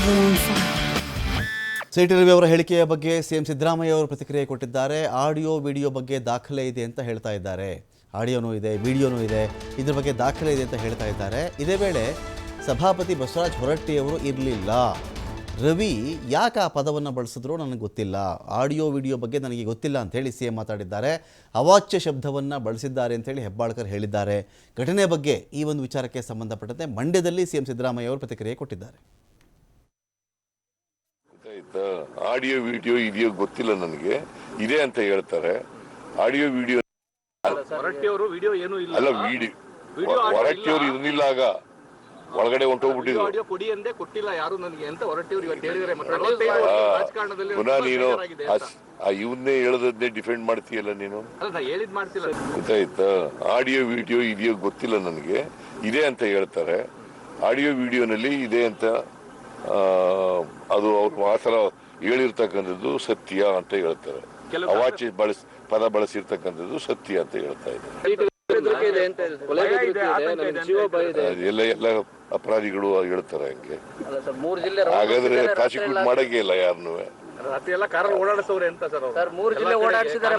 everyone fine. City Ravi ಅವರ ಹೇಳಿಕೆಯ ಬಗ್ಗೆ ಸಿಎಂ ಸಿದ್ದರಾಮಯ್ಯ ಅವರು ಪ್ರತಿಕ್ರಿಯೆ ಕೊಟ್ಟಿದ್ದಾರೆ. ಆಡಿಯೋ ವಿಡಿಯೋ ಬಗ್ಗೆ ದಾಖಲೆ ಇದೆ ಅಂತ ಹೇಳ್ತಾ ಇದ್ದಾರೆ. ಆಡಿಯೋನೂ ಇದೆ, ವಿಡಿಯೋನೂ ಇದೆ, ಇದ್ರ ಬಗ್ಗೆ ದಾಖಲೆ ಇದೆ ಅಂತ ಹೇಳ್ತಾ ಇದ್ದಾರೆ. ಇದೇ ವೇಳೆ ಸಭಾಪತಿ ಬಸವರಾಜ ಹೊರಟ್ಟಿಯವರು ಇರಲಿಲ್ಲ. ರವಿ ಯಾಕೆ ಆ ಪದವನ್ನು ಬಳಸಿದ್ರು ನನಗೆ ಗೊತ್ತಿಲ್ಲ, ಆಡಿಯೋ ವಿಡಿಯೋ ಬಗ್ಗೆ ನನಗೆ ಗೊತ್ತಿಲ್ಲ ಅಂಥೇಳಿ ಸಿಎಂ ಮಾತಾಡಿದ್ದಾರೆ. ಅವಾಚ್ಯ ಶಬ್ದವನ್ನು ಬಳಸಿದ್ದಾರೆ ಅಂತೇಳಿ ಹೆಬ್ಬಾಳ್ಕರ್ ಹೇಳಿದ್ದಾರೆ. ಘಟನೆ ಬಗ್ಗೆ ಈ ಒಂದು ವಿಚಾರಕ್ಕೆ ಸಂಬಂಧಪಟ್ಟಂತೆ ಮಂಡ್ಯದಲ್ಲಿ ಸಿಎಂ ಸಿದ್ದರಾಮಯ್ಯ ಅವರು ಪ್ರತಿಕ್ರಿಯೆ ಕೊಟ್ಟಿದ್ದಾರೆ. ಆಡಿಯೋ ವಿಡಿಯೋ ಇದೆಯೋ ಗೊತ್ತಿಲ್ಲ, ನನಗೆ ಇದೆ ಅಂತ ಹೇಳ್ತಾರೆ. ಆಡಿಯೋ ವಿಡಿಯೋ ಅಲ್ಲ, ಹೊರಟ್ಟಿಯವರು ಇರಲಿಲ್ಲ, ಆಗ ಒಳಗಡೆ ಹೊಂಟೋಗ್ಬಿಟ್ಟಿದ್ರು. ಪುನಃ ನೀನು ಇವನ್ನೇ ಹೇಳದನ್ನೇ ಡಿಫೆಂಡ್ ಮಾಡ್ತೀಯಲ್ಲ ನೀನು. ಗೊತ್ತಾಯ್ತಾ? ಆಡಿಯೋ ವಿಡಿಯೋ ಇದೆಯೋ ಗೊತ್ತಿಲ್ಲ, ನನಗೆ ಇದೆ ಅಂತ ಹೇಳ್ತಾರೆ. ಆಡಿಯೋ ವಿಡಿಯೋನಲ್ಲಿ ಇದೆ ಅಂತ ಅದು ಅವ್ರು ಆ ಸಲ ಹೇಳಿರ್ತಕ್ಕಂಥದ್ದು ಸತ್ಯ ಅಂತ ಹೇಳ್ತಾರೆ. ಅವಾಚ್ಯ ಪದ ಬಳಸಿರ್ತಕ್ಕಂಥದ್ದು ಸತ್ಯ ಅಂತ ಹೇಳ್ತಾ ಇದ್ದಾರೆ. ಎಲ್ಲ ಅಪರಾಧಿಗಳು ಹೇಳ್ತಾರೆ ಹಂಗೆ. ಹಾಗಾದ್ರೆ ಪ್ರಾಸಿಕ್ಯೂಟ್ ಮಾಡಂಗೆ ಇಲ್ಲ ಯಾರನ್ನೂ. ಓಡಾಡಿಸಿದ್ದಾರೆ.